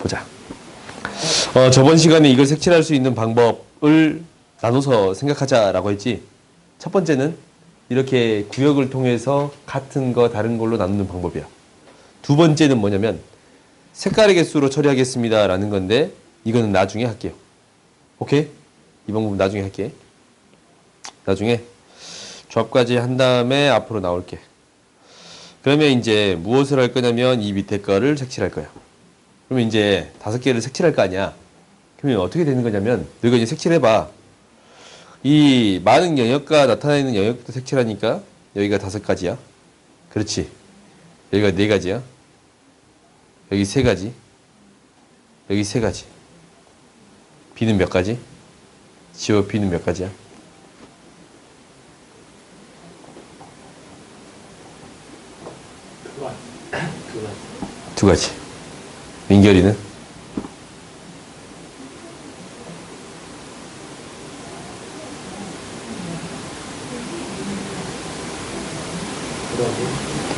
보자. 저번 시간에 이걸 색칠할 수 있는 방법을 나눠서 생각하자라고 했지. 첫 번째는 이렇게 구역을 통해서 같은 거 다른 걸로 나누는 방법이야. 두 번째는 뭐냐면 색깔의 개수로 처리하겠습니다 라는 건데 이거는 나중에 할게요. 오케이? 이 방법은 나중에 할게. 나중에 조합까지 한 다음에 앞으로 나올게. 그러면 이제 무엇을 할 거냐면 이 밑에 거를 색칠할 거야. 그러면 이제 5개를 색칠할 거 아니야. 그러면 어떻게 되는 거냐면 너희가 이제 색칠해봐. 이 많은 영역과 나타나 있는 영역부터 색칠하니까 여기가 5가지야. 그렇지. 여기가 4가지야. 여기 3가지. 여기 3가지. B는 몇 가지? 지워 B는 몇 가지야? 두 가지. 민결이는?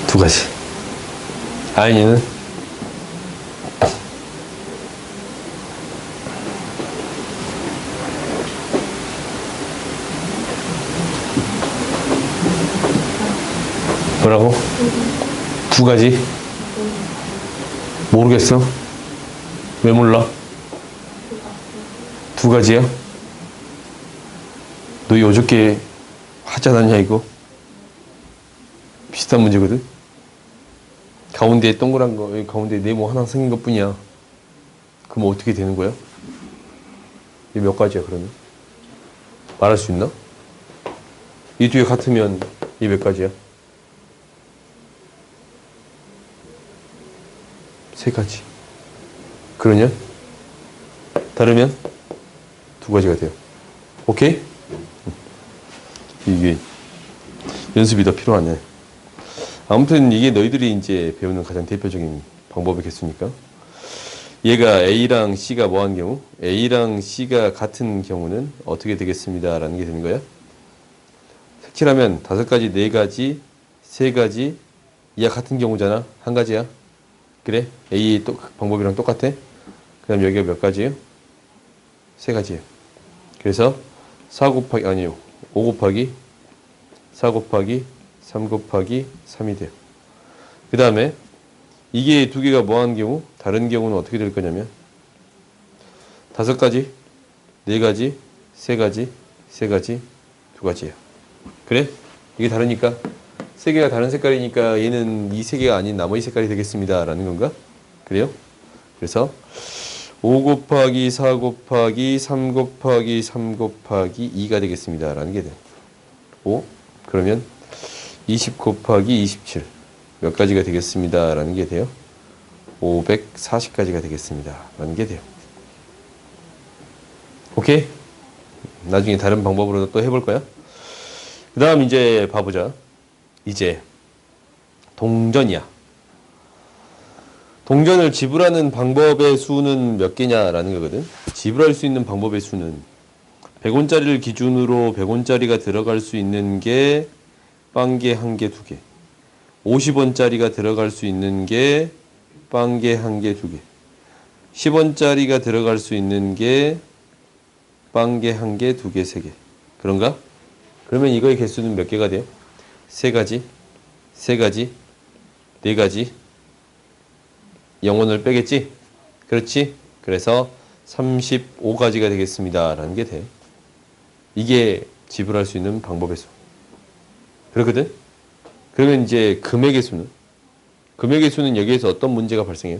두 가지. 아인이는? 뭐라고? 두 가지? 모르겠어? 왜 몰라? 두 가지야? 너희 어저께 하지 않았냐 이거? 비슷한 문제거든? 가운데에 동그란 거, 여기 가운데에 네모 하나 생긴 것 뿐이야. 그럼 어떻게 되는 거야? 이게 몇 가지야 그러면? 말할 수 있나? 이 두 개 같으면 이게 몇 가지야? 3가지. 그러냐? 다르면 2가지가 돼요. 오케이? 이게 연습이 더 필요하네. 아무튼 이게 너희들이 이제 배우는 가장 대표적인 방법이겠으니까. 얘가 A랑 C가 뭐한 경우? A랑 C가 같은 경우는 어떻게 되겠습니다 라는 게 되는 거야. 색칠하면 5가지, 4가지, 3가지. 얘가 같은 경우잖아. 한 가지야. 그래? A 방법이랑 똑같아? 그럼 여기가 몇 가지예요? 3가지예요. 그래서 4 곱하기, 아니요. 5 곱하기 4 곱하기 3 곱하기 3이 돼요. 그 다음에 이게 2개가 뭐한 경우? 다른 경우는 어떻게 될 거냐면 5가지, 4가지, 3가지, 3가지, 2가지예요. 그래? 이게 다르니까 3개가 다른 색깔이니까 얘는 이 3개가 아닌 나머지 색깔이 되겠습니다 라는 건가? 그래요? 그래서 5 곱하기 4 곱하기 3 곱하기 3 곱하기 2가 되겠습니다 라는 게 돼요. 5 그러면 20 곱하기 27 몇 가지가 되겠습니다 라는 게 돼요. 540가지가 되겠습니다 라는 게 돼요. 오케이? 나중에 다른 방법으로 또 해볼 거야. 그 다음 이제 봐보자. 이제 동전이야. 동전을 지불하는 방법의 수는 몇 개냐라는 거거든. 지불할 수 있는 방법의 수는 100원짜리를 기준으로 100원짜리가 들어갈 수 있는 게 빵개 1개, 2개. 50원짜리가 들어갈 수 있는 게 빵개 1개, 2개. 10원짜리가 들어갈 수 있는 게 빵개 1개, 2개, 3개. 그런가? 그러면 이거의 개수는 몇 개가 돼요? 3가지, 3가지, 4가지. 0원을 빼겠지? 그렇지? 그래서 35가지가 되겠습니다 라는 게 돼. 이게 지불할 수 있는 방법의 수. 그렇거든? 그러면 이제 금액의 수는? 금액의 수는 여기에서 어떤 문제가 발생해요?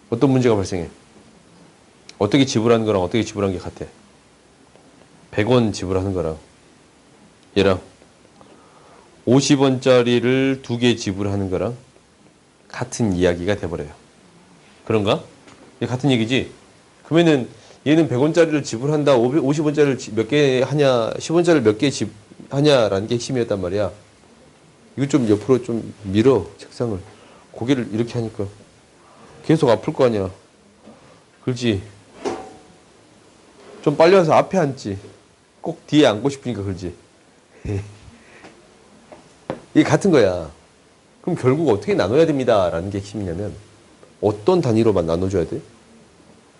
어떤 문제가 발생해? 어떻게 지불하는 거랑 어떻게 지불하는 게 같아? 100원 지불하는 거랑 얘랑 50원짜리를 2개 지불하는 거랑 같은 이야기가 돼버려요. 그런가? 이게 같은 얘기지? 그러면은 얘는 100원짜리를 지불한다, 50원짜리를 몇 개 하냐, 10원짜리를 몇 개 하냐라는 게 핵심이었단 말이야. 이거 좀 옆으로 좀 밀어, 책상을. 고개를 이렇게 하니까 계속 아플 거 아니야. 그렇지? 좀 빨리 와서 앞에 앉지. 꼭 뒤에 앉고 싶으니까 그러지. 이게 같은 거야. 그럼 결국 어떻게 나눠야 됩니다 라는 게 핵심이냐면 어떤 단위로만 나눠줘야 돼?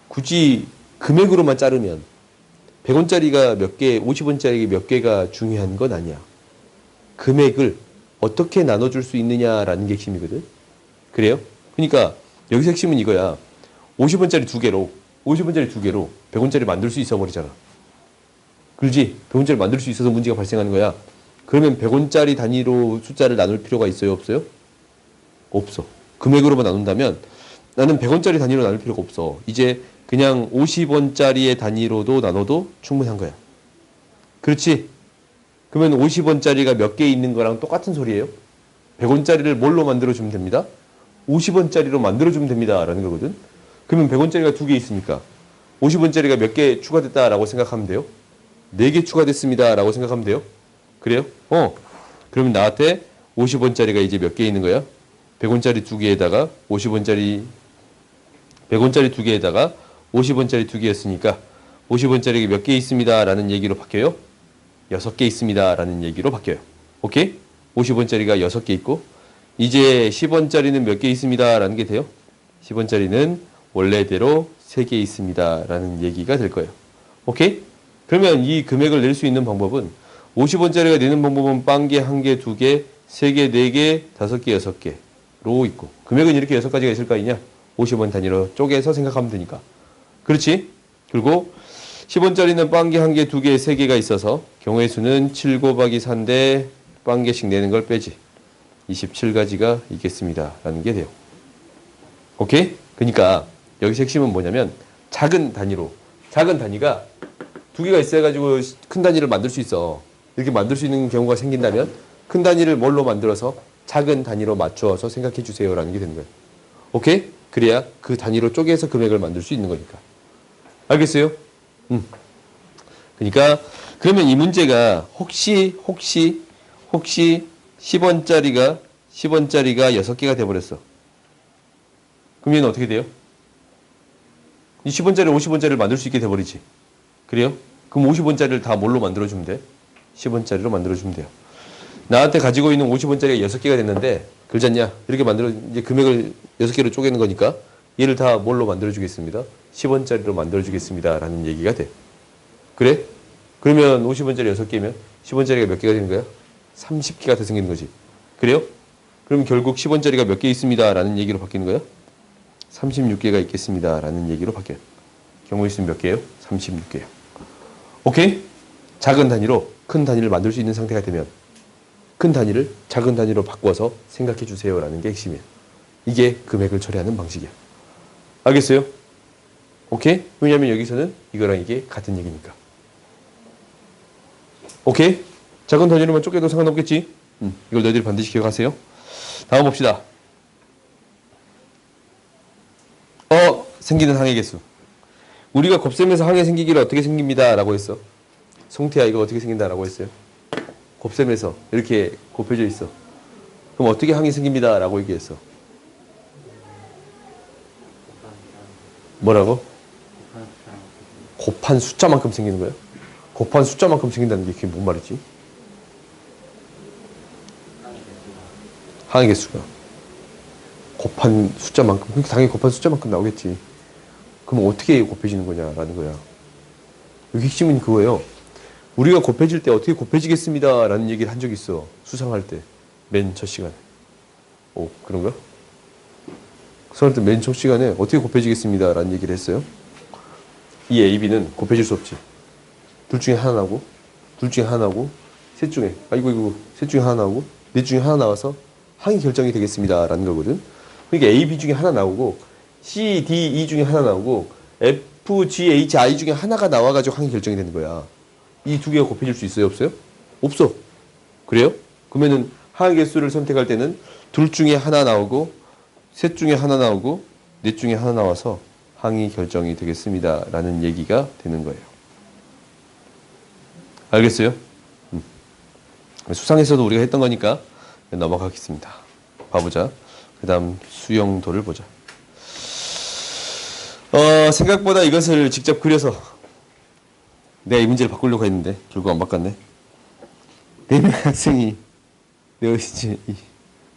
굳이 금액으로만 자르면 100원짜리가 몇 개, 50원짜리 몇 개가 중요한 건 아니야. 금액을 어떻게 나눠줄 수 있느냐라는 게 핵심이거든. 그래요? 그러니까 여기서 핵심은 이거야. 50원짜리 두 개로 100원짜리 만들 수 있어 버리잖아. 그렇지? 100원짜리 만들 수 있어서 문제가 발생하는 거야. 그러면 100원짜리 단위로 숫자를 나눌 필요가 있어요? 없어요? 없어. 금액으로만 나눈다면 나는 100원짜리 단위로 나눌 필요가 없어. 이제 그냥 50원짜리의 단위로도 나눠도 충분한 거야. 그렇지? 그러면 50원짜리가 몇 개 있는 거랑 똑같은 소리예요. 100원짜리를 뭘로 만들어주면 됩니다? 50원짜리로 만들어주면 됩니다. 라는 거거든. 그러면 100원짜리가 두 개 있으니까 50원짜리가 몇 개 추가됐다라고 생각하면 돼요? 4개 추가됐습니다. 라고 생각하면 돼요? 그래요? 그러면 나한테 50원짜리가 이제 몇 개 있는 거야? 100원짜리 두 개에다가 50원짜리 100원짜리 두 개에다가 50원짜리 두 개였으니까 50원짜리가 몇 개 있습니다. 라는 얘기로 바뀌어요? 6개 있습니다. 라는 얘기로 바뀌어요. 오케이? 50원짜리가 6개 있고 이제 10원짜리는 몇 개 있습니다. 라는 게 돼요? 10원짜리는 원래대로 3개 있습니다. 라는 얘기가 될 거예요. 오케이? 그러면 이 금액을 낼 수 있는 방법은 50원짜리가 내는 방법은 빵개, 1개, 2개, 3개, 4개, 5개, 6개로 있고 금액은 이렇게 6가지가 있을 거 아니냐? 50원 단위로 쪼개서 생각하면 되니까. 그렇지? 그리고 10원짜리는 빵개 1개, 2개, 3개가 있어서 경우의 수는 7 곱하기 4인데 빵개씩 내는 걸 빼지. 27가지가 있겠습니다. 라는 게 돼요. 오케이? 그러니까 여기서 핵심은 뭐냐면 작은 단위로 작은 단위가 2개가 있어가지고 큰 단위를 만들 수 있어. 이렇게 만들 수 있는 경우가 생긴다면 큰 단위를 뭘로 만들어서 작은 단위로 맞추어서 생각해 주세요. 라는 게 되는 거예요. 오케이? 그래야 그 단위로 쪼개서 금액을 만들 수 있는 거니까. 알겠어요? 그러니까 그러면 이 문제가 혹시 10원짜리가 6개가 돼버렸어. 그럼 얘는 어떻게 돼요? 이 10원짜리 50원짜리를 만들 수 있게 돼버리지. 그래요? 그럼 50원짜리를 다 뭘로 만들어주면 돼? 10원짜리로 만들어주면 돼요. 나한테 가지고 있는 50원짜리가 6개가 됐는데 그러지 않냐? 이렇게 만들어 이제 금액을 6개로 쪼개는 거니까 얘를 다 뭘로 만들어주겠습니다? 10원짜리로 만들어주겠습니다. 라는 얘기가 돼. 그래? 그러면 50원짜리 6개면 10원짜리가 몇 개가 되는 거야? 30개가 더 생기는 거지. 그래요? 그럼 결국 10원짜리가 몇 개 있습니다. 라는 얘기로 바뀌는 거야? 36개가 있겠습니다. 라는 얘기로 바뀌어요. 경우의 수는 몇 개예요? 36개예요. 오케이? 작은 단위로 큰 단위를 만들 수 있는 상태가 되면 큰 단위를 작은 단위로 바꿔서 생각해 주세요. 라는 게 핵심이에요. 이게 금액을 처리하는 방식이야. 알겠어요? 오케이? 왜냐면 여기서는 이거랑 이게 같은 얘기니까. 오케이? 작은 단위로만 쪼개도 상관없겠지? 이걸 너희들이 반드시 기억하세요. 다음 봅시다. 생기는 항해 개수. 우리가 곱셈에서 항해 생기기를 어떻게 생깁니다. 라고 했어. 송태야 이거 어떻게 생긴다. 라고 했어요. 곱셈에서 이렇게 곱해져 있어. 그럼 어떻게 항해 생깁니다. 라고 얘기했어. 뭐라고? 곱한 숫자만큼 생기는 거야? 곱한 숫자만큼 생긴다는 게 그게 뭔 말이지? 항해 개수가 곱한 숫자만큼, 그러니까 당연히 곱한 숫자만큼 나오겠지. 그럼 어떻게 곱해지는 거냐라는 거야. 여기 핵심은 그거예요. 우리가 곱해질 때 어떻게 곱해지겠습니다. 라는 얘기를 한 적이 있어. 수상할 때. 맨 첫 시간에. 오, 그런가? 수상할 때 맨 첫 시간에 어떻게 곱해지겠습니다. 라는 얘기를 했어요. 이 A, B는 곱해질 수 없지. 둘 중에 하나 나오고, 둘 중에 하나 나오고, 셋 중에, 셋 중에 하나 나오고, 넷 중에 하나 나와서 항이 결정이 되겠습니다. 라는 거거든. 그러니까 A, B 중에 하나 나오고, C, D, E 중에 하나 나오고, F, G, H, I 중에 하나가 나와가지고 항이 결정이 되는 거야. 이 두 개가 곱해질 수 있어요? 없어요? 없어. 그래요? 그러면은 항의 개수를 선택할 때는 둘 중에 하나 나오고, 셋 중에 하나 나오고, 넷 중에 하나 나와서 항이 결정이 되겠습니다. 라는 얘기가 되는 거예요. 알겠어요? 수상에서도 우리가 했던 거니까 넘어가겠습니다. 봐보자. 그 다음 수영도를 보자. 생각보다 이것을 직접 그려서 내가 이 문제를 바꾸려고 했는데 결국 안 바꿨네. 4명 학생이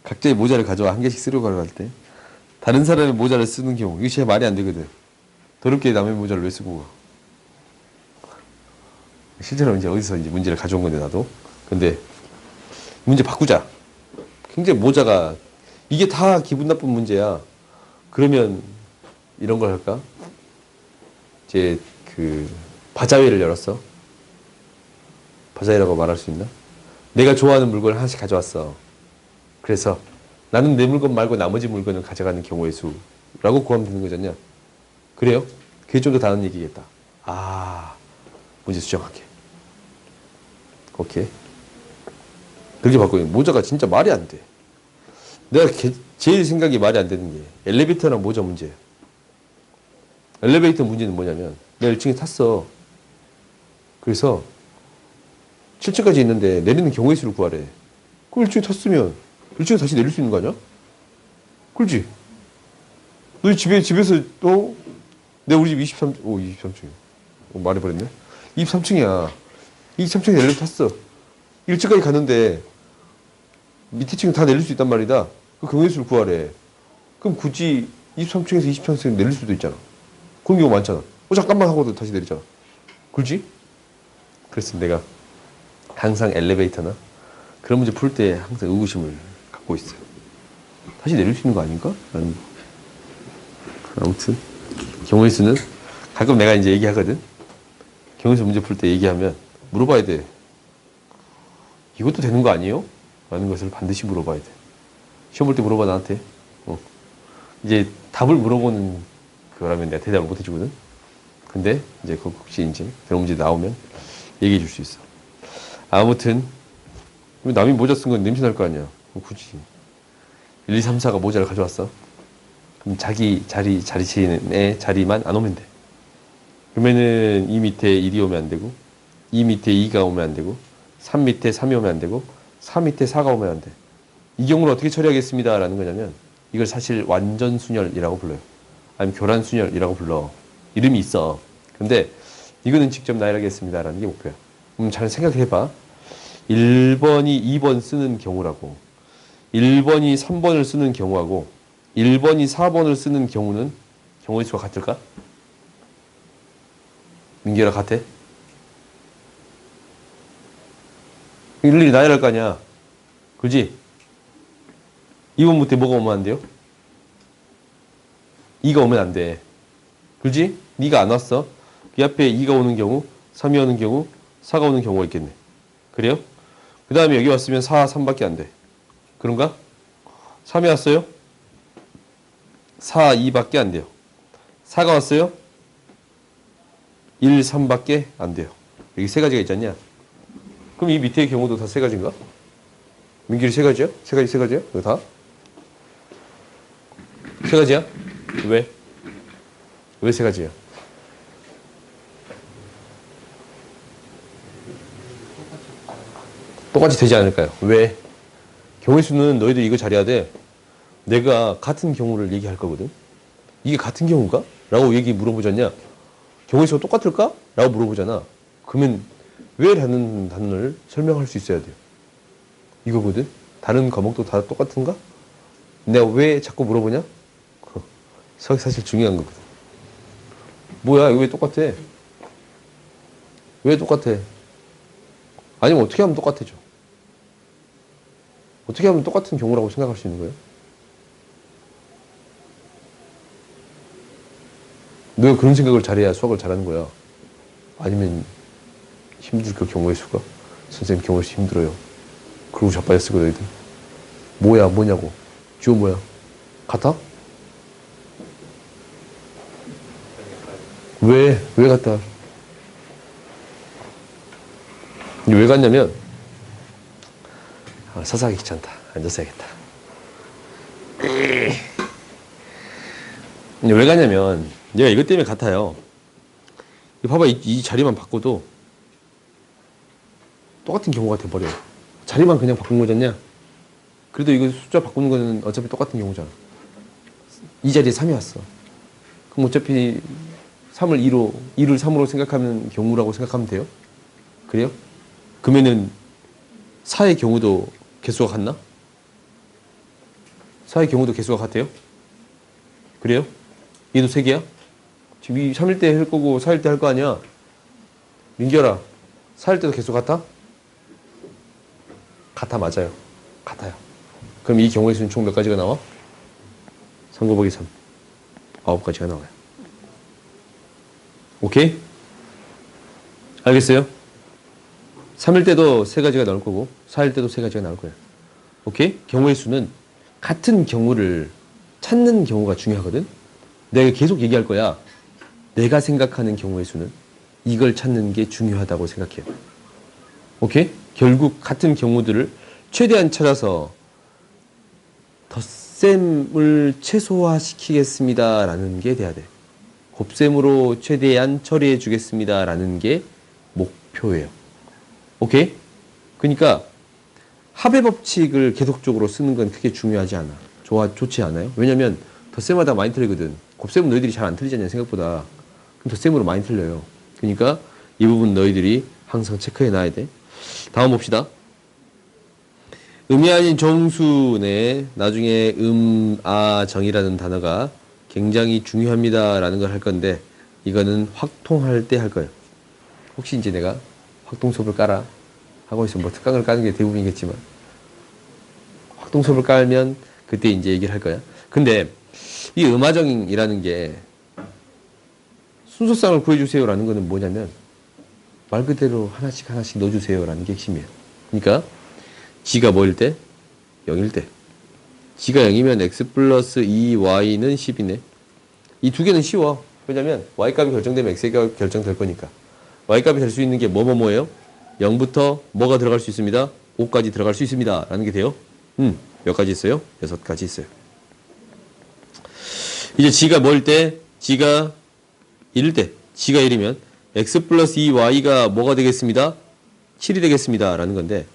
각자의 모자를 가져와 한 개씩 쓰려고 할 때 다른 사람의 모자를 쓰는 경우. 이게 진짜 말이 안 되거든. 더럽게 남의 모자를 왜 쓰고 가. 실제로 이제 어디서 이제 문제를 가져온 건데, 나도. 근데, 문제 바꾸자. 굉장히 모자가, 이게 다 기분 나쁜 문제야. 그러면, 이런 걸 할까? 이제, 바자회를 열었어. 바자회라고 말할 수 있나? 내가 좋아하는 물건을 하나씩 가져왔어. 그래서, 나는 내 물건 말고 나머지 물건을 가져가는 경우의 수라고 구하면 되는 거잖냐? 그래요? 그게 좀 더 다른 얘기겠다. 아, 문제 수정할게. 오케이. 그렇게 바꾸면 모자가 진짜 말이 안 돼. 내가 제일 생각이 말이 안 되는 게 엘리베이터랑 모자 문제야. 엘리베이터 문제는 뭐냐면 내가 1층에 탔어. 그래서 7층까지 있는데 내리는 경우의 수를 구하래. 그럼 1층에 탔으면 1층에 다시 내릴 수 있는 거 아니야? 그렇지? 너 집에서 내가 우리 집 23층. 말해버렸네. 23층이야. 23층에 엘리베이터 탔어. 1층까지 갔는데 밑에 층 다 내릴 수 있단 말이다. 그 경우의 수를 구하래. 그럼 굳이 23층에서 23층에 내릴 수도 있잖아. 그런 경우 많잖아. 잠깐만 하고도 다시 내리잖아. 그렇지? 그래서 내가 항상 엘리베이터나 그런 문제 풀 때 항상 의구심을 갖고 있어요. 다시 내릴 수 있는 거 아닌가? 아무튼 경우의 수는 가끔 내가 이제 얘기하거든. 경우의 수 문제 풀 때 얘기하면 물어봐야 돼. 이것도 되는 거 아니에요? 라는 것을 반드시 물어봐야 돼. 시험 볼 때 물어봐, 나한테. 이제 답을 물어보는 그거라면 내가 대답을 못 해주거든. 근데 이제 혹시 이제 그런 문제 나오면 얘기해 줄 수 있어. 아무튼 남이 모자 쓴 건 냄새 날 거 아니야. 굳이 1, 2, 3, 4가 모자를 가져왔어. 그럼 자기 자리의 자리만 안 오면 돼. 그러면은 이 밑에 1이 오면 안 되고, 이 밑에 2가 오면 안 되고, 3 밑에 3이 오면 안 되고, 4 밑에 4가 오면 안 돼. 이 경우를 어떻게 처리하겠습니다 라는 거냐면, 이걸 사실 완전순열이라고 불러요. 아니면 교란순열이라고 불러. 이름이 있어. 근데 이거는 직접 나열하겠습니다 라는 게 목표야. 그럼 잘 생각해봐. 1번이 2번 쓰는 경우라고, 1번이 3번을 쓰는 경우하고 1번이 4번을 쓰는 경우는 경우의 수가 같을까? 민규랑 같아? 일일이 나열할 거 아니야. 그지? 2번부터 뭐가 오면 안 돼요? 2가 오면 안 돼. 그지? 2가 안 왔어. 그 앞에 2가 오는 경우, 3이 오는 경우, 4가 오는 경우가 있겠네. 그래요? 그 다음에 여기 왔으면 4, 3밖에 안 돼. 그런가? 3이 왔어요? 4, 2밖에 안 돼요. 4가 왔어요? 1, 3밖에 안 돼요. 여기 세 가지가 있지 않냐? 그럼 이 밑에의 경우도 다 세 가지인가? 민길이 세 가지야? 세 가지야? 이거 다? 세 가지야? 왜? 왜 세 가지야? 똑같이 되지 않을까요? 왜? 경우의 수는 너희들 이거 잘해야 돼. 내가 같은 경우를 얘기할 거거든. 이게 같은 경우인가? 라고 물어보잖냐? 경우의 수가 똑같을까? 라고 물어보잖아. 그러면 왜 라는 단어를 설명할 수 있어야 돼요. 이거거든. 다른 과목도 다 똑같은가? 내가 왜 자꾸 물어보냐? 사실 중요한 거거든. 뭐야, 이거 왜 똑같아? 왜 똑같아? 아니면 어떻게 하면 똑같아져? 어떻게 하면 똑같은 경우라고 생각할 수 있는 거예요? 너가 그런 생각을 잘해야 수학을 잘하는 거야. 아니면 힘들 그 경우의 수가. 선생님 경우의 수 힘들어요. 그러고 자빠졌을 거야 너희들. 뭐냐고. 주어 뭐야? 같아? 왜 같아? 왜 갔냐면 서서 하기 귀찮다. 앉아서 해야겠다. 왜 가냐면 얘가 이것 때문에 같아요. 봐봐, 이 자리만 바꿔도 똑같은 경우가 돼버려요. 자리만 그냥 바꾼 거잖냐? 그래도 이거 숫자 바꾸는 거는 어차피 똑같은 경우잖아. 이 자리에 3이 왔어. 그럼 어차피 3을 2로, 2를 3으로 생각하는 경우라고 생각하면 돼요? 그래요? 그러면은 4의 경우도 개수가 같나? 4의 경우도 개수가 같아요? 그래요? 얘도 3개야? 지금 이 3일 때 할 거고 4일 때 할 거 아니야? 민결아, 4일 때도 개수 같아? 같아, 맞아요. 같아요. 그럼 이 경우의 수는 총 몇 가지가 나와? 3 곱하기 3. 9가지가 나와요. 오케이? 알겠어요? 3일 때도 3가지가 나올 거고 4일 때도 3가지가 나올 거예요. 오케이? 경우의 수는 같은 경우를 찾는 경우가 중요하거든? 내가 계속 얘기할 거야. 내가 생각하는 경우의 수는 이걸 찾는 게 중요하다고 생각해요. 오케이? 결국 같은 경우들을 최대한 찾아서 덧셈을 최소화시키겠습니다 라는 게 돼야 돼. 곱셈으로 최대한 처리해 주겠습니다 라는 게 목표예요. 오케이? 그러니까 합의 법칙을 계속적으로 쓰는 건 크게 중요하지 않아. 좋지 않아요? 왜냐면 덧셈마다 많이 틀리거든. 곱셈은 너희들이 잘 안 틀리잖아요, 생각보다. 그럼 덧셈으로 많이 틀려요. 그러니까 이 부분 너희들이 항상 체크해 놔야 돼. 다음 봅시다. 음이 아닌 정수네, 나중에 정이라는 단어가 굉장히 중요합니다 라는 걸 할 건데, 이거는 확통할 때 할 거예요. 혹시 이제 내가 확통 수업을 깔아 하고 있으면 뭐 특강을 까는 게 대부분이겠지만, 확통 수업을 깔면 그때 이제 얘기를 할 거야. 근데 이 음화정이라는 게 순서쌍을 구해주세요라는 거는 뭐냐면 말 그대로 하나씩 하나씩 넣어주세요라는 게 핵심이에요. 그러니까 g가 뭐일 때? 0일 때. g가 0이면 x 플러스 2y는 10이네. 이 두 개는 쉬워. 왜냐면 y값이 결정되면 x가 결정될 거니까. y값이 될 수 있는 게 뭐예요? 0부터 뭐가 들어갈 수 있습니다? 5까지 들어갈 수 있습니다. 라는 게 돼요. 몇 가지 있어요? 6가지 있어요. 이제 g가 뭐일 때? g가 1일 때. g가 1이면 x 플러스 2y가 뭐가 되겠습니다? 7이 되겠습니다. 라는 건데,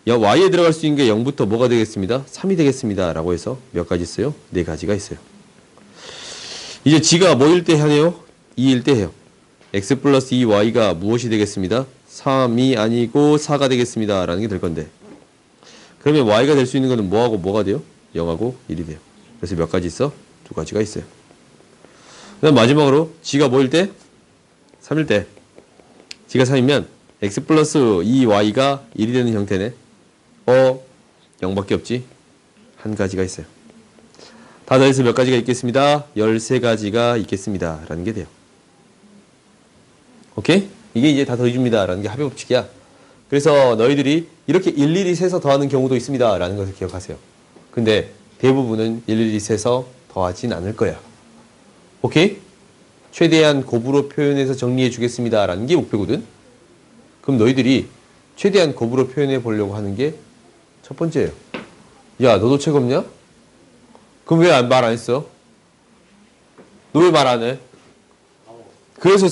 y에 들어갈 수 있는 게 0부터 뭐가 되겠습니다? 3이 되겠습니다. 라고 해서 몇 가지 있어요? 4가지가 있어요. 이제 g가 뭐일 때 하네요? 2일 때 해요. x 플러스 2y가 무엇이 되겠습니다? 3이 아니고 4가 되겠습니다. 라는 게 될 건데, 그러면 y가 될 수 있는 거는 뭐하고 뭐가 돼요? 0하고 1이 돼요. 그래서 몇 가지 있어? 2가지가 있어요. 그 다음 마지막으로 g가 뭐일 때? 3일 때. g가 3이면 x 플러스 2y가 1이 되는 형태네. 0밖에 없지? 한 가지가 있어요. 다 더해서 몇 가지가 있겠습니다? 13가지가 있겠습니다. 라는 게 돼요. 오케이? 이게 이제 다 더해줍니다. 라는 게 합의 법칙이야. 그래서 너희들이 이렇게 일일이 세서 더하는 경우도 있습니다. 라는 것을 기억하세요. 근데 대부분은 일일이 세서 더하진 않을 거야. 오케이? 최대한 곱으로 표현해서 정리해 주겠습니다. 라는 게 목표거든? 그럼 너희들이 최대한 곱으로 표현해 보려고 하는 게 첫 번째예요. 야, 너도 책 없냐? 그럼 왜 말 안 했어? 너 왜 말 안 해? 그래서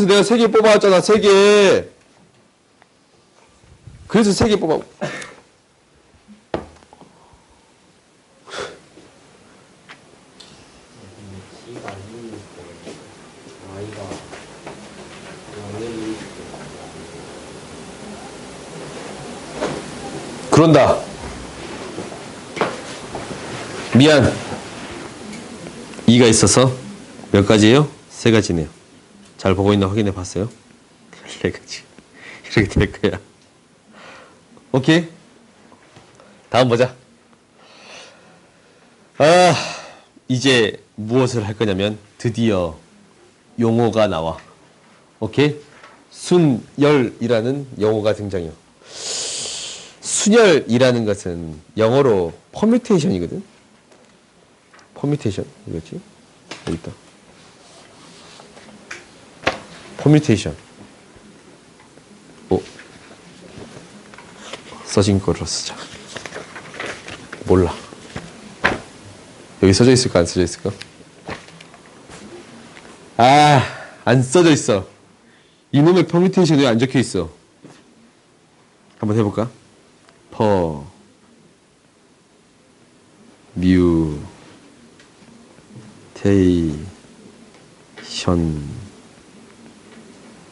내가 3개 뽑아왔잖아, 3개. 그래서 3개 뽑아. 그런다. 미안. 2가 있어서 몇 가지예요? 3가지네요. 잘 보고 있나 확인해 봤어요? 4가지. 이렇게 될 거야. 오케이? 다음 보자. 이제 무엇을 할 거냐면 드디어 용어가 나와. 오케이? 순열이라는 용어가 등장해요. 순열이라는 것은 영어로 퍼뮤테이션이거든. 퍼뮤테이션 이거지? 여기 있다. 퍼뮤테이션. 써진 거로 쓰자. 몰라. 여기 써져 있을까 안 써져 있을까? 안 써져 있어. 이놈의 퍼뮤테이션이 안 적혀 있어. 한번 해볼까? 뮤테이션.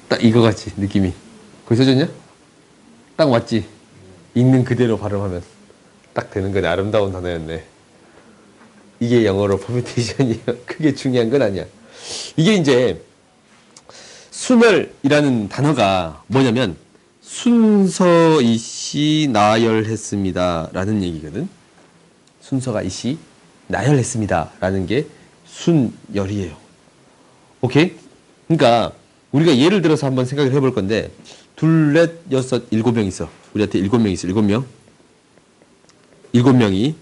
딱 이거 같지 느낌이. 거기 써졌냐? 딱 맞지? 읽는 그대로 발음하면 딱 되는 거네. 아름다운 단어였네. 이게 영어로 퍼뮤테이션이에요. 그게 중요한 건 아니야. 이게 이제 순혈이라는 단어가 뭐냐면 순서 이씨 나열했습니다 라는 얘기거든. 순서가 이씨 나열했습니다 라는 게 순열이에요. 오케이? 그러니까 우리가 예를 들어서 한번 생각을 해볼 건데 둘, 넷, 여섯, 일곱 명 있어. 우리한테 일곱 명 있어. 일곱 명. 일곱 명이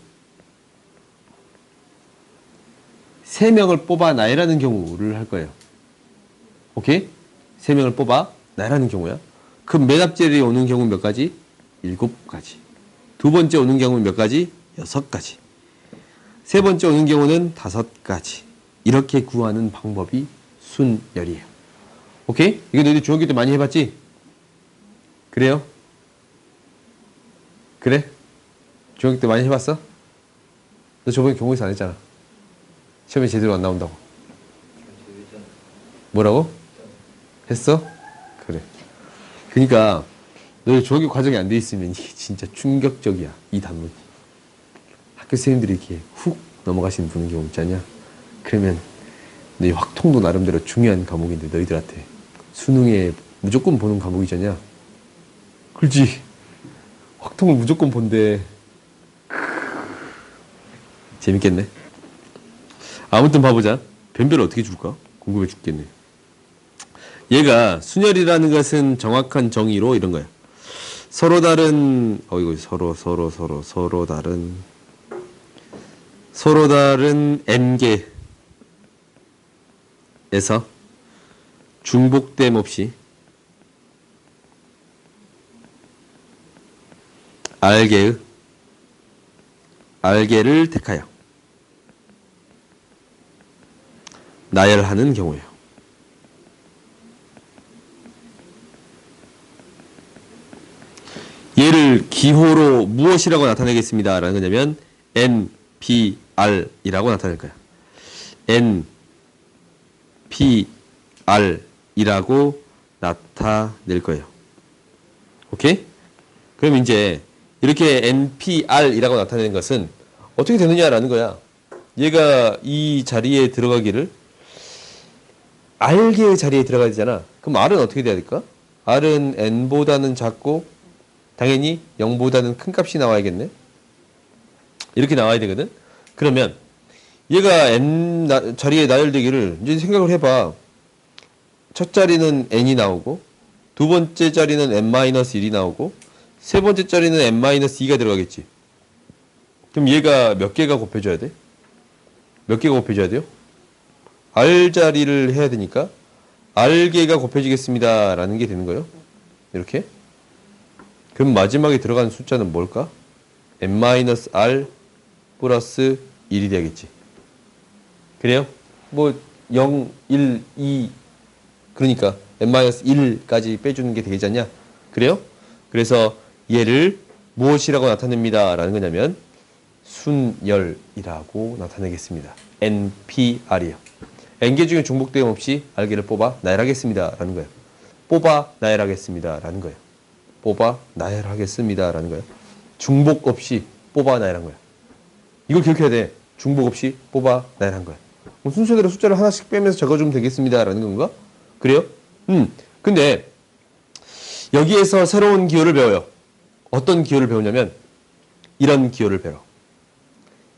세 명을 뽑아 나열하는 경우를 할 거예요. 오케이? 세 명을 뽑아 나열하는 경우야. 그럼 맨 앞자리에 오는 경우 몇 가지? 일곱 가지. 두 번째 오는 경우는 몇 가지? 여섯 가지. 세 번째 오는 경우는 다섯 가지. 이렇게 구하는 방법이 순열이에요. 오케이? 이거 너희들 중학교 때 많이 해봤지? 그래요? 그래? 중학교 때 많이 해봤어? 너 저번에 경고에서 안 했잖아. 시험에 제대로 안 나온다고. 뭐라고? 했어? 그래. 그러니까 너희 중학교 과정이 안 돼 있으면 이게 진짜 충격적이야. 이 단문이. 학교 선생님들이 이렇게 훅 넘어가시는 분은 경우 있잖냐? 그러면 너희 확통도 나름대로 중요한 과목인데 너희들한테 수능에 무조건 보는 과목이잖냐? 그렇지. 확통을 무조건 본대. 재밌겠네. 아무튼 봐보자. 변별을 어떻게 줄까? 궁금해 죽겠네. 얘가 순열이라는 것은 정확한 정의로 이런 거야. 서로 다른 이거 서로 다른 n개에서 중복됨 없이 알개를 택하여 나열하는 경우예요. 얘를 기호로 무엇이라고 나타내겠습니다 라는 거냐면 NPR이라고 나타낼 거야. NPR이라고 나타낼 거예요. 오케이? 그럼 이제 이렇게 NPR이라고 나타내는 것은 어떻게 되느냐라는 거야. 얘가 이 자리에 들어가기를 R개의 자리에 들어가야 되잖아. 그럼 R은 어떻게 돼야 될까? R은 N보다는 작고 당연히 0보다는 큰 값이 나와야겠네. 이렇게 나와야 되거든. 그러면 얘가 N 자리에 나열되기를 이제 생각을 해봐. 첫 자리는 N이 나오고 두 번째 자리는 N-1이 나오고 세 번째 자리는 N-2가 들어가겠지. 그럼 얘가 몇 개가 곱해져야 돼? 몇 개가 곱해져야 돼요? R 자리를 해야 되니까 R개가 곱해지겠습니다 라는 게 되는 거예요. 이렇게. 그럼 마지막에 들어가는 숫자는 뭘까? N-R 플러스 1이 돼야겠지. 그래요? 뭐 0, 1, 2 그러니까 N-1까지 빼주는 게 되겠지 않냐? 그래요? 그래서 얘를 무엇이라고 나타냅니다 라는 거냐면 순열이라고 나타내겠습니다. NPR이요. N개 중에 중복됨 없이 R개를 뽑아 나열하겠습니다 라는 거예요. 뽑아 나열하겠습니다 라는 거예요. 뽑아 나열하겠습니다 라는 거예요. 중복 없이 뽑아 나열한 거야. 이걸 기억해야 돼. 중복 없이 뽑아 나열한 거야. 순서대로 숫자를 하나씩 빼면서 적어주면 되겠습니다 라는 건가? 그래요? 근데 여기에서 새로운 기호를 배워요. 어떤 기호를 배우냐면 이런 기호를 배워.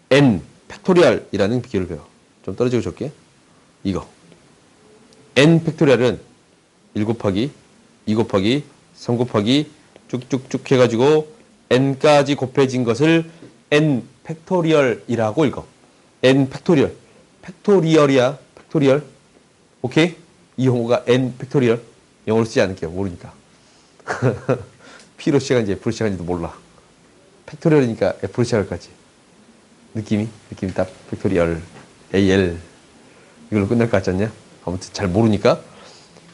N 팩토리얼이라는 기호를 배워. 좀 떨어지고 적게. 이거. N 팩토리얼은 1 곱하기 2 곱하기 3 곱하기 쭉쭉쭉 해가지고 n까지 곱해진 것을 n 팩토리얼이라고 읽어. n 팩토리얼. 팩토리얼이야. 팩토리얼. 오케이? 이 용어가 n 팩토리얼. 영어로 쓰지 않을게요. 모르니까. P로 시작한지 F로 시작한지도 몰라. 팩토리얼이니까 F로 시작할 거지. 느낌이 딱 팩토리얼. AL. 이걸로 끝날 것 같지 않냐? 아무튼 잘 모르니까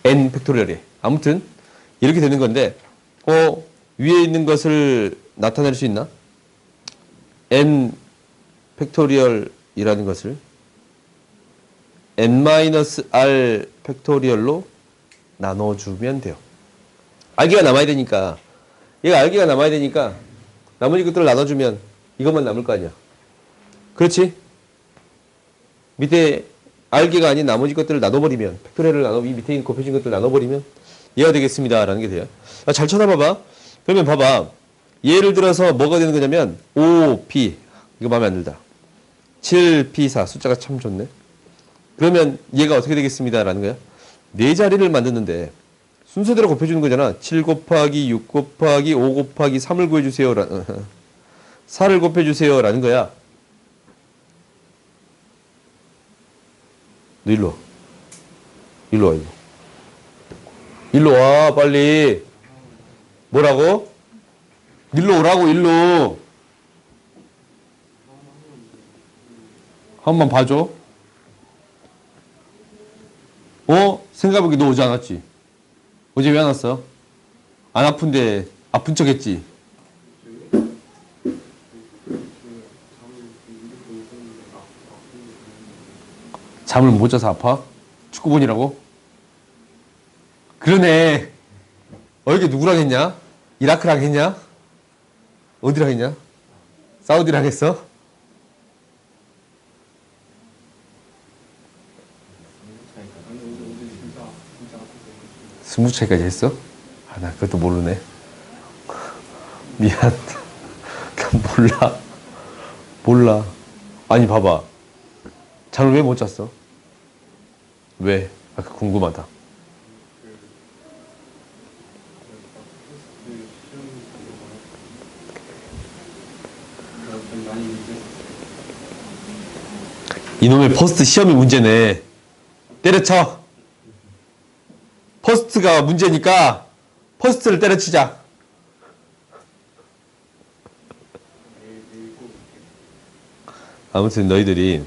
n 팩토리얼이에요. 아무튼 이렇게 되는 건데 위에 있는 것을 나타낼 수 있나? n 팩토리얼이라는 것을 n-r 팩토리얼로 나눠주면 돼요. 알기가 남아야 되니까 얘가 알기가 남아야 되니까 나머지 것들을 나눠주면 이것만 남을 거 아니야. 그렇지? 밑에 알개가 아닌 나머지 것들을 나눠버리면, 팩토리얼을 이 밑에 있는 곱해진 것들을 나눠버리면 얘가 되겠습니다. 라는 게 돼요. 잘 쳐다봐봐. 그러면 봐봐. 예를 들어서 뭐가 되는 거냐면 5P 이거 마음에 안 들다. 7P4 숫자가 참 좋네. 그러면 얘가 어떻게 되겠습니다. 라는 거야. 네 자리를 만드는데 순서대로 곱해주는 거잖아. 7 곱하기 6 곱하기 5 곱하기 3을 구해주세요. 4를 곱해주세요. 라는 거야. 너 일로 와. 일로 와, 일로. 일로 와, 빨리. 뭐라고? 일로 오라고, 일로. 한 번 봐줘. 생각해보기 너 어제 안 왔지? 어제 왜 안 왔어? 안 아픈데 아픈 척 했지? 잠을 못 자서 아파? 축구본이라고? 그러네. 이게 누구랑 했냐? 이라크랑 했냐? 어디랑 했냐? 사우디랑 했어? 스무 차이까지 했어? 나 그것도 모르네. 미안. 난 몰라. 몰라. 아니, 봐봐. 잠을 왜 못 잤어? 왜? 궁금하다. 이놈의 퍼스트 시험이 문제네. 때려쳐. 퍼스트가 문제니까 퍼스트를 때려치자. 아무튼 너희들이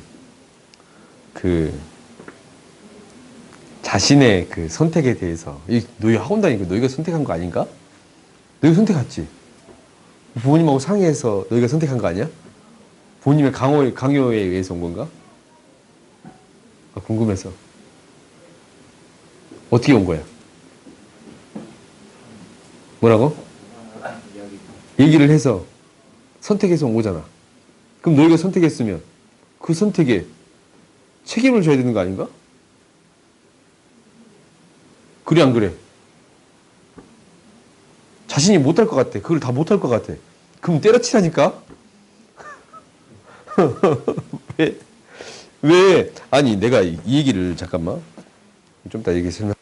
자신의 선택에 대해서 너희 학원 다니고 너희가 선택한 거 아닌가? 너희가 선택했지. 부모님하고 상의해서 너희가 선택한 거 아니야? 부모님의 강요에 의해서 온 건가? 궁금해서. 어떻게 온 거야? 뭐라고? 얘기를 해서 선택해서 온 거잖아. 그럼 너희가 선택했으면 그 선택에 책임을 져야 되는 거 아닌가? 그래 안 그래? 자신이 못할 것 같아. 그걸 다 못할 것 같아. 그럼 때려치라니까? 왜? 왜? 아니 내가 이 얘기를 잠깐만 좀 이따 얘기 설명.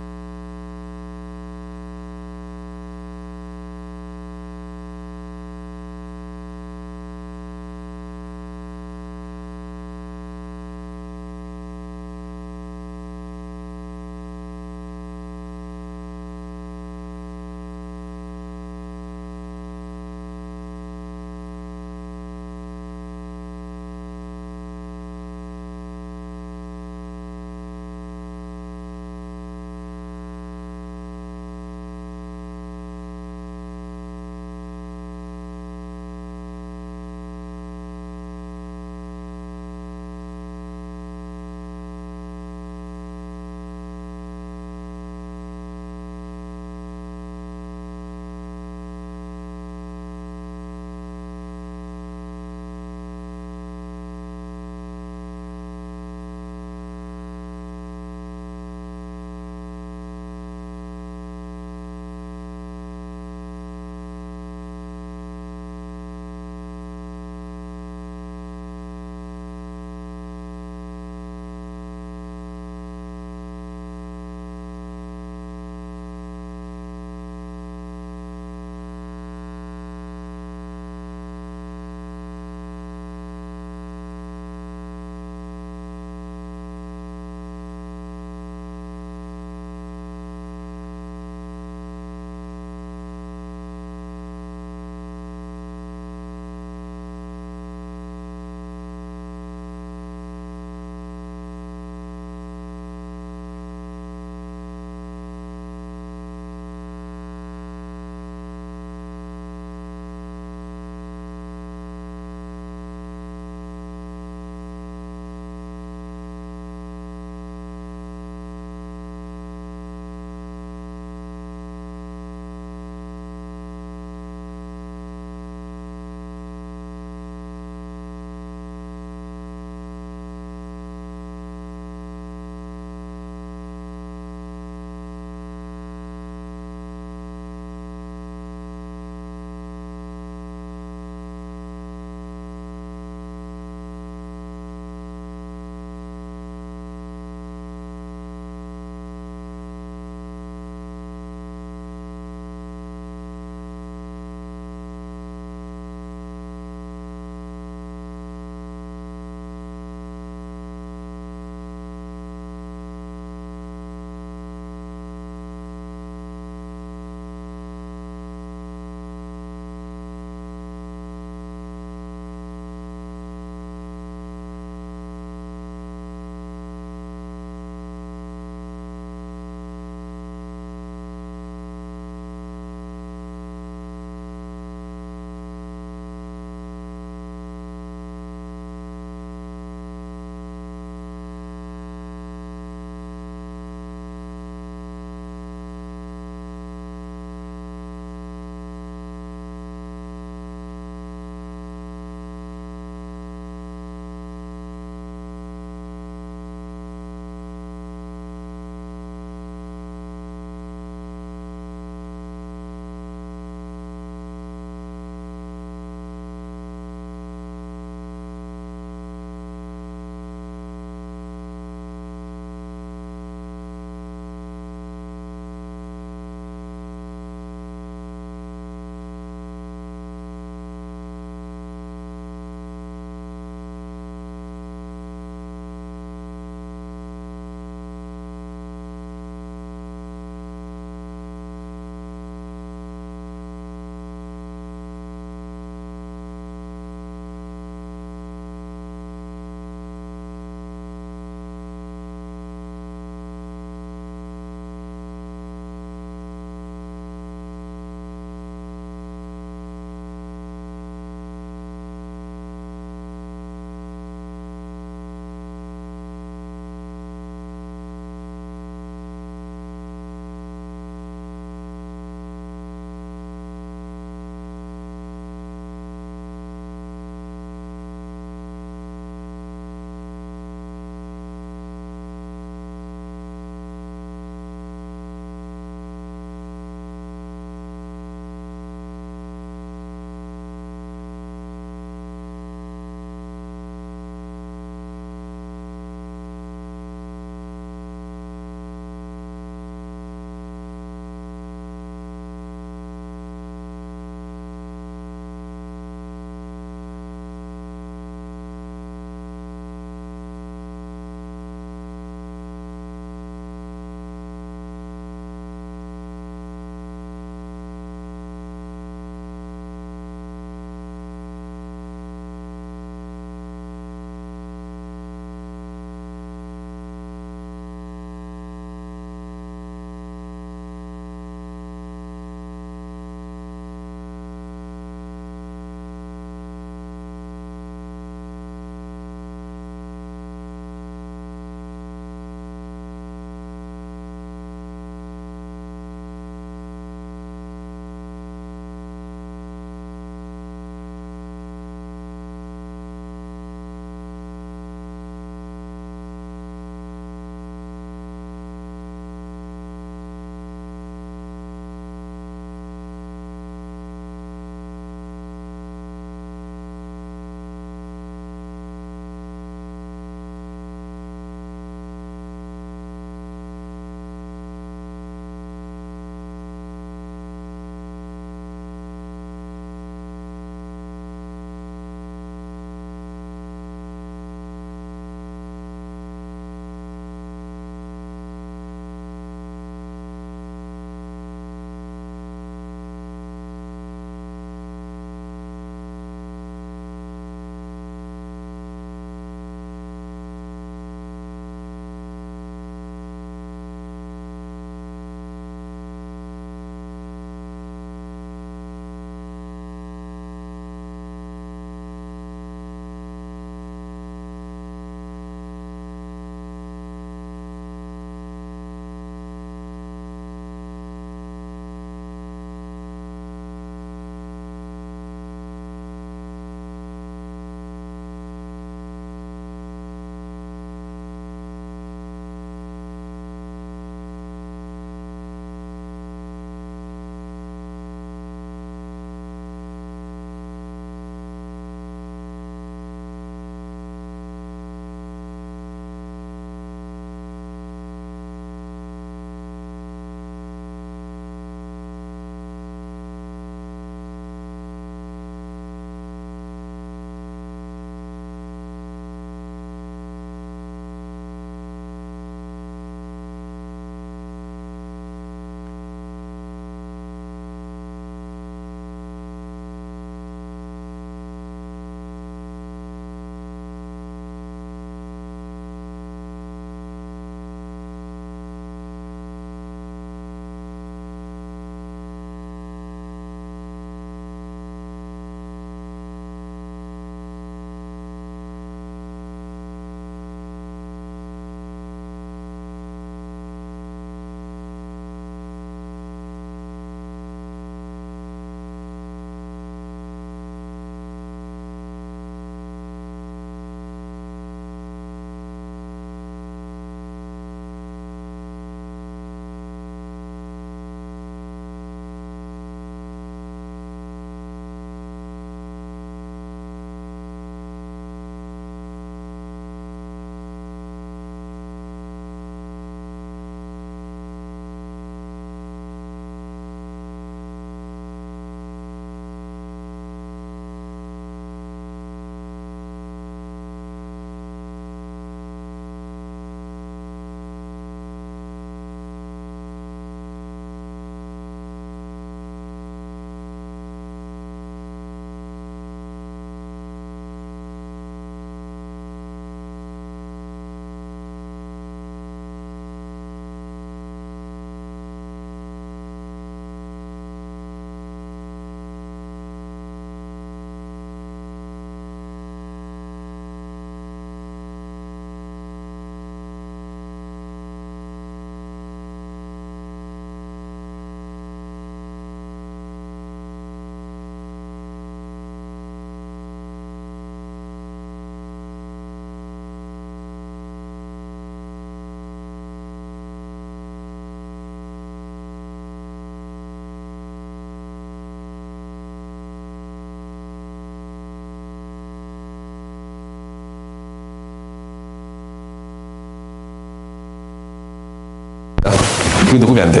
이거 녹음이 안 돼.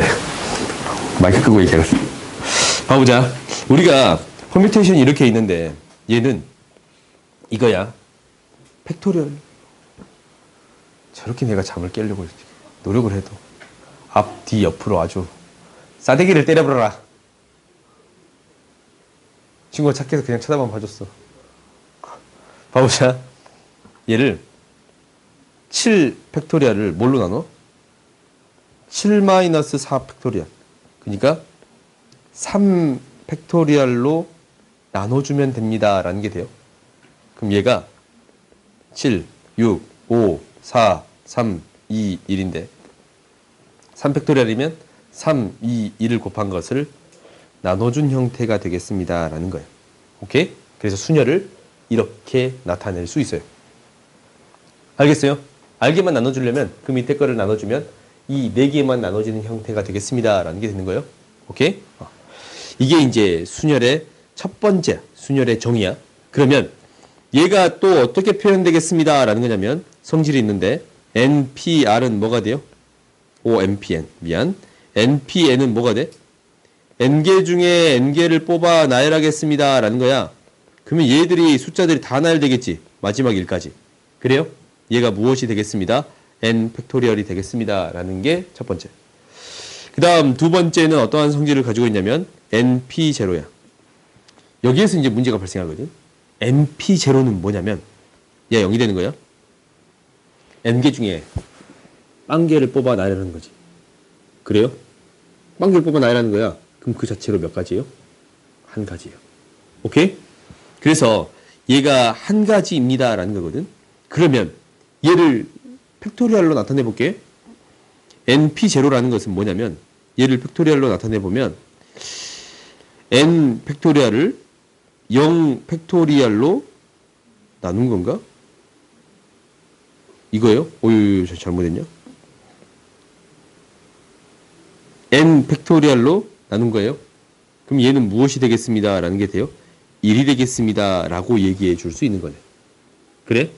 마이크 끄고 얘기해. 봐보자. 우리가 퍼뮤테이션이 이렇게 있는데 얘는 이거야. 팩토리얼. 저렇게 내가 잠을 깨려고 노력을 해도 앞, 뒤, 옆으로 아주 싸대기를 때려버려라. 친구가 착해서 그냥 쳐다만 봐줬어. 봐보자. 얘를 7 팩토리얼을 뭘로 나눠? 7-4 팩토리얼. 그러니까 3 팩토리얼로 나눠주면 됩니다. 라는 게 돼요. 그럼 얘가 7, 6, 5, 4, 3, 2, 1인데 3 팩토리얼이면 3, 2, 1을 곱한 것을 나눠준 형태가 되겠습니다. 라는 거예요. 오케이? 그래서 수녀를 이렇게 나타낼 수 있어요. 알겠어요? 알게만 나눠주려면 그 밑에 거를 나눠주면 이 4개만 나눠지는 형태가 되겠습니다. 라는 게 되는 거예요. 오케이? 이게 이제 순열의 첫 번째 순열의 정의야. 그러면 얘가 또 어떻게 표현되겠습니다. 라는 거냐면 성질이 있는데 NPR은 뭐가 돼요? OMPN. 미안. NPN은 뭐가 돼? N개 중에 N개를 뽑아 나열하겠습니다. 라는 거야. 그러면 얘들이 숫자들이 다 나열되겠지. 마지막 1까지. 그래요? 얘가 무엇이 되겠습니다. N 팩토리얼이 되겠습니다. 라는 게 첫 번째. 그 다음 두 번째는 어떠한 성질을 가지고 있냐면 NP0야. 여기에서 이제 문제가 발생하거든. NP0는 뭐냐면 얘가 0이 되는 거야. N개 중에 빵개를 뽑아 나열하는 거지. 그래요? 빵개를 뽑아 나열하는 거야. 그럼 그 자체로 몇 가지예요? 한 가지예요. 오케이? 그래서 얘가 한 가지입니다. 라는 거거든. 그러면 얘를 팩토리얼로 나타내 볼게. NP0라는 것은 뭐냐면 얘를 팩토리얼로 나타내 보면 N 팩토리얼을 0 팩토리얼로 나눈 건가? 이거요? 오유, 잘못했냐? N 팩토리얼로 나눈 거예요. 그럼 얘는 무엇이 되겠습니다. 라는 게 돼요. 1이 되겠습니다. 라고 얘기해 줄 수 있는 거네. 그래?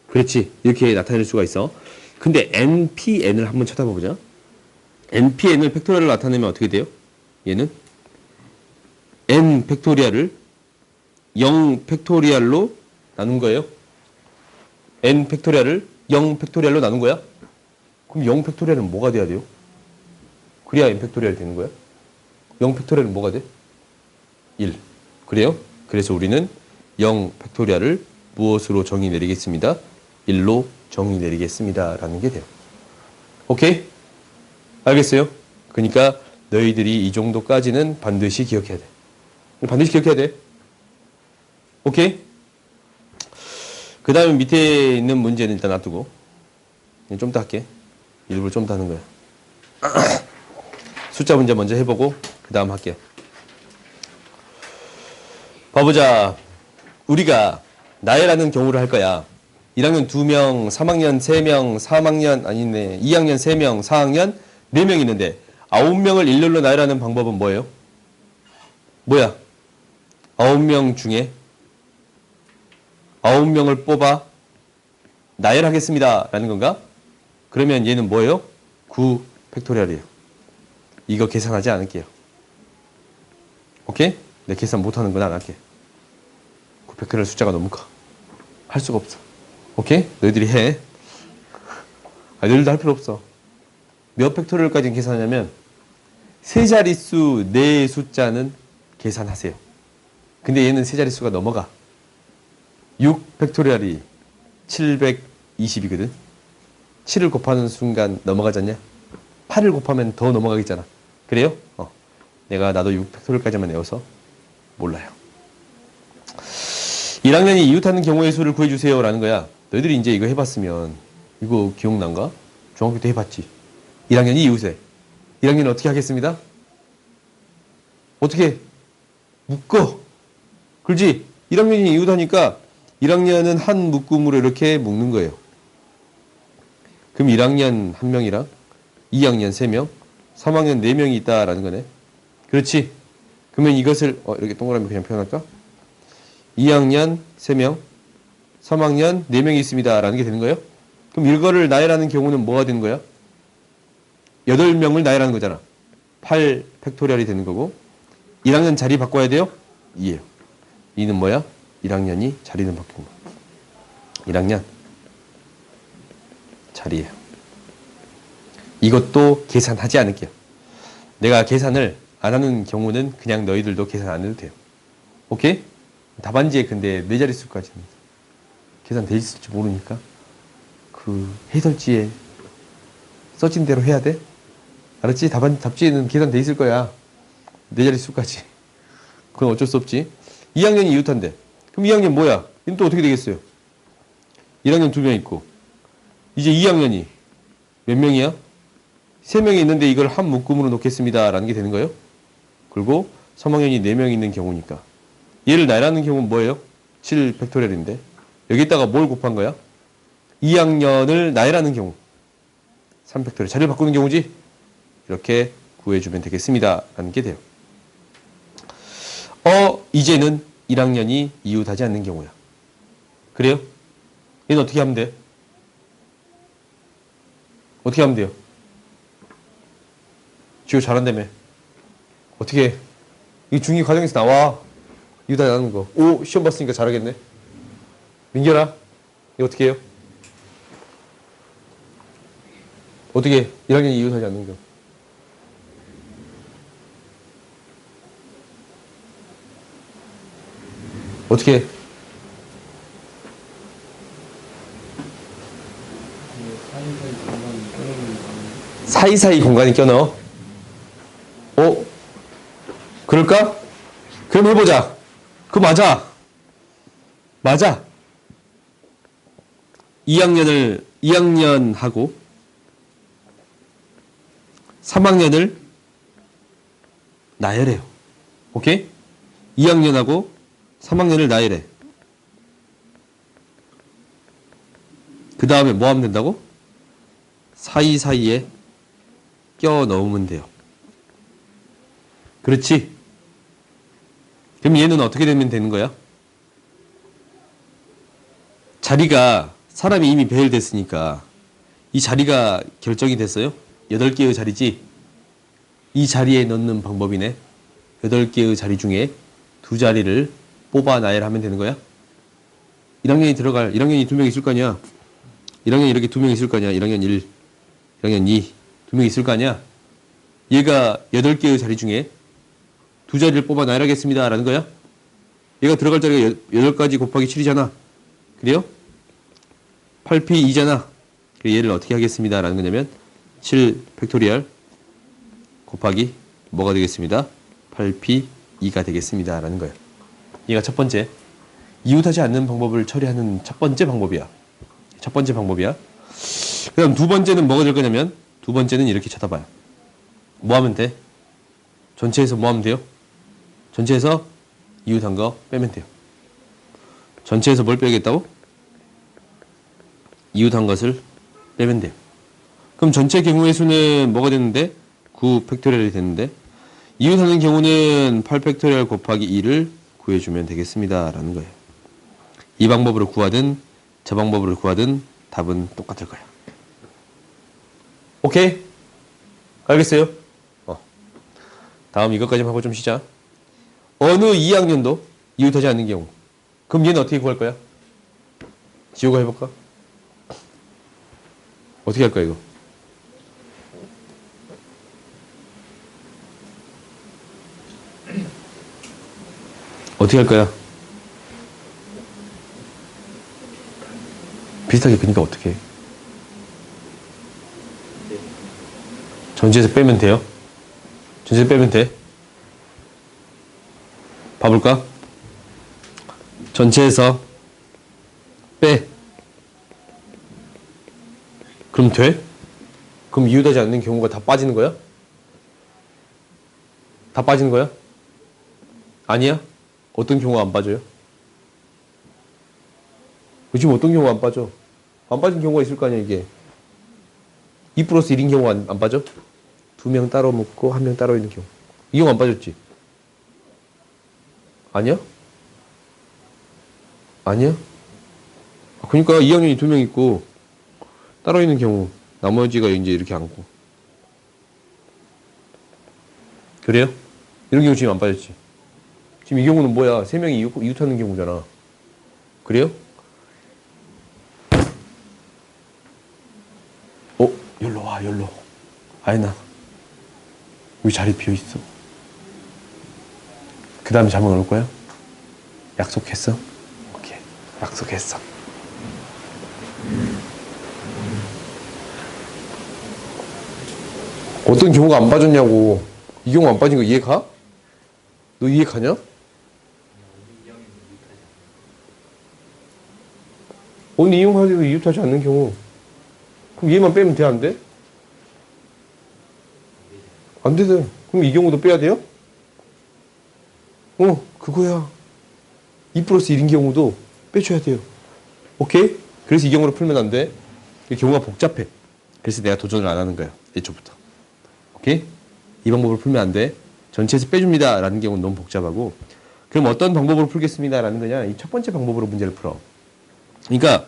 그렇지. 이렇게 나타낼 수가 있어. 근데 NPN을 한번 쳐다보자. NPN을 팩토리얼로 나타내면 어떻게 돼요? 얘는 N 팩토리얼을 0 팩토리얼로 나눈 거예요. N 팩토리얼을 0 팩토리얼로 나눈 거야? 그럼 0 팩토리얼은 뭐가 돼야 돼요? 그래야 N 팩토리얼 되는 거야? 0 팩토리얼은 뭐가 돼? 1. 그래요? 그래서 우리는 0 팩토리얼을 무엇으로 정의 내리겠습니다? 1로 정의 내리겠습니다. 라는 게 돼요. 오케이? 알겠어요? 그러니까 너희들이 이 정도까지는 반드시 기억해야 돼. 반드시 기억해야 돼. 오케이? 그 다음에 밑에 있는 문제는 일단 놔두고 좀 이따 할게. 일부러 좀 이따 하는 거야. 숫자 문제 먼저 해보고 그 다음 할게요. 봐보자. 우리가 나열하는 경우를 할 거야. 1학년 2명, 3학년 3명, 3학년 아니네 2학년 3명, 4학년 4명 있는데 9명을 일렬로 나열하는 방법은 뭐예요? 뭐야? 9명 중에 9명을 뽑아 나열하겠습니다. 라는 건가? 그러면 얘는 뭐예요? 9 팩토리얼이에요. 이거 계산하지 않을게요. 오케이? 내 계산 못하는 건 안 할게. 9 팩토리얼 숫자가 너무 커. 할 수가 없어. 오케이? 너희들이 해. 너희들도 할 필요 없어. 몇 팩토리얼까지 계산하냐면 세 자릿수 네 숫자는 계산하세요. 근데 얘는 세 자릿수가 넘어가. 6 팩토리얼이 720이거든. 7을 곱하는 순간 넘어가지 않냐? 8을 곱하면 더 넘어가겠잖아. 그래요? 나도 6 팩토리얼까지만 외워서 몰라요. 1학년이 이웃하는 경우의 수를 구해주세요. 라는 거야. 너희들이 이제 이거 해봤으면 이거 기억난가? 중학교 때 해봤지. 1학년이 이웃해. 1학년은 어떻게 하겠습니다? 어떻게? 묶어. 그렇지? 1학년이 이웃하니까 1학년은 한 묶음으로 이렇게 묶는 거예요. 그럼 1학년 1명이랑 2학년 3명, 3학년 4명이 있다라는 거네. 그렇지? 그러면 이것을 이렇게 동그라미 그냥 표현할까? 2학년 3명, 3학년 4명이 있습니다. 라는 게 되는 거예요. 그럼 이거를 나열하는 경우는 뭐가 되는 거야? 8명을 나열하는 거잖아. 8 팩토리얼이 되는 거고 1학년 자리 바꿔야 돼요? 2예요. 2는 뭐야? 1학년이 자리는 바뀌는 거. 1학년 자리예요. 이것도 계산하지 않을게요. 내가 계산을 안 하는 경우는 그냥 너희들도 계산 안 해도 돼요. 오케이? 답안지에 근데 4자릿수까지는 계산돼 있을지 모르니까 그 해설지에 써진 대로 해야 돼? 알았지? 답지에는 계산돼 있을 거야. 4자릿수까지. 그건 어쩔 수 없지. 2학년이 이웃한데. 그럼 2학년 뭐야? 이건 또 어떻게 되겠어요? 1학년 2명 있고. 이제 2학년이 몇 명이야? 3명이 있는데 이걸 한 묶음으로 놓겠습니다. 라는 게 되는 거예요. 그리고 3학년이 4명 있는 경우니까. 얘를 나열하는 경우는 뭐예요? 7 팩토리얼인데. 여기다가 뭘 곱한 거야? 2학년을 나열하는 경우. 3 팩토리얼. 자리를 바꾸는 경우지? 이렇게 구해주면 되겠습니다. 라는 게 돼요. 이제는 1학년이 이웃하지 않는 경우야. 그래요? 얘는 어떻게 하면 돼? 어떻게 하면 돼요? 지호 잘한다며. 어떻게 해? 이 중2 과정에서 나와. 이웃하지 않는 거. 오, 시험 봤으니까 잘하겠네. 민결아, 이거 어떻게 해요? 어떻게 해? 1학년이 이웃하지 않는 경우. 어떻게 해? 사이사이 공간이 껴넣어? 그럴까? 그럼 해보자. 그거 맞아. 맞아. 2학년하고 3학년을 나열해요. 오케이? 2학년하고 3학년을 나열해. 그 다음에 뭐 하면 된다고? 사이사이에 껴 넣으면 돼요. 그렇지? 그럼 얘는 어떻게 되면 되는 거야? 자리가 사람이 이미 배열됐으니까 이 자리가 결정이 됐어요? 8개의 자리지? 이 자리에 넣는 방법이네. 8개의 자리 중에 2자리를 뽑아 나열하면 되는 거야? 1학년이 2명 있을 거 아니야? 1학년이 이렇게 2명 있을 거 아니야? 1학년 1, 1학년 2, 2명 있을 거 아니야? 얘가 8개의 자리 중에 2자리를 뽑아 나열하겠습니다. 라는 거야? 얘가 들어갈 자리가 8가지 곱하기 7이잖아. 그래요? 8p 2잖아. 얘를 어떻게 하겠습니다. 라는 거냐면 7 팩토리얼 곱하기 뭐가 되겠습니다. 8p 2가 되겠습니다. 라는 거예요. 얘가 첫 번째. 이웃하지 않는 방법을 처리하는 첫 번째 방법이야. 첫 번째 방법이야. 그 다음 두 번째는 뭐가 될 거냐면 두 번째는 이렇게 쳐다봐요. 뭐 하면 돼? 전체에서 뭐 하면 돼요? 전체에서 이웃한 거 빼면 돼요. 전체에서 뭘 빼겠다고? 이웃한 것을 빼면 돼요. 그럼 전체 경우의 수는 뭐가 되는데? 9 팩토리얼이 되는데 이웃하는 경우는 8 팩토리얼 곱하기 2를 구해주면 되겠습니다. 라는 거예요. 이 방법으로 구하든 저 방법으로 구하든 답은 똑같을 거야. 오케이? 알겠어요? 다음 이것까지 하고 좀 쉬자. 어느 2학년도 이웃하지 않는 경우. 그럼 얘는 어떻게 구할 거야? 지호가 해볼까? 어떻게 할 거야 이거? 어떻게 할 거야? 비슷하게 그러니까 어떻게 해? 전체에서 빼면 돼요? 전체에서 빼면 돼? 봐볼까? 전체에서 빼. 그럼 돼? 그럼 이웃하지 않는 경우가 다 빠지는 거야? 다 빠지는 거야? 아니야? 어떤 경우가 안 빠져요? 지금 어떤 경우가 안 빠져? 안 빠진 경우가 있을 거 아니야 이게. 2 플러스 1인 경우가 안 빠져? 2명 따로 묶고 1명 따로 있는 경우. 이 경우 안 빠졌지? 아니야? 아니야? 그러니까 2학년이 2명 있고 따로 있는 경우 나머지가 이제 이렇게 앉고 그래요? 이런 경우 지금 안 빠졌지. 지금 이 경우는 뭐야? 세 명이 이웃하는 경우잖아. 그래요? 열로 와, 열로. 아이나, 우리 자리 비어 있어. 그 다음에 잠은 올 거야? 약속했어? 오케이, 약속했어. 어떤 경우가 안 빠졌냐고. 이 경우 안 빠진 거 이해 가? 너 이해 가냐? 언니 이용하지도 이웃하지 않는 경우. 그럼 얘만 빼면 돼, 안 돼? 안 되죠. 그럼 이 경우도 빼야 돼요? 그거야. 2 플러스 1인 경우도 빼줘야 돼요. 오케이? 그래서 이 경우로 풀면 안 돼. 이 경우가 복잡해. 그래서 내가 도전을 안 하는 거야. 애초부터. 오케이? 이 방법으로 풀면 안 돼. 전체에서 빼줍니다. 라는 경우는 너무 복잡하고. 그럼 어떤 방법으로 풀겠습니다. 라는 거냐? 이 첫 번째 방법으로 문제를 풀어. 그러니까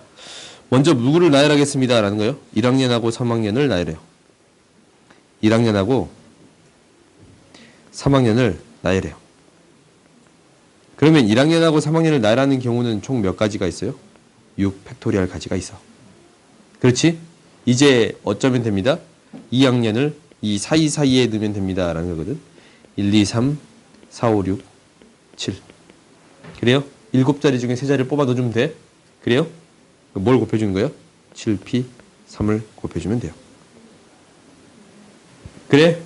먼저 누구를 나열하겠습니다. 라는 거예요. 1학년하고 3학년을 나열해요. 1학년하고 3학년을 나열해요. 그러면 1학년하고 3학년을 나열하는 경우는 총 몇 가지가 있어요? 6 팩토리얼 가지가 있어. 그렇지? 이제 어쩌면 됩니다. 2학년을 이 사이사이에 넣으면 됩니다. 라는 거거든. 1, 2, 3, 4, 5, 6, 7. 그래요? 7자리 중에 3자리를 뽑아 넣어주면 돼. 그래요? 뭘 곱해주는 거예요? 7P, 3을 곱해주면 돼요. 그래?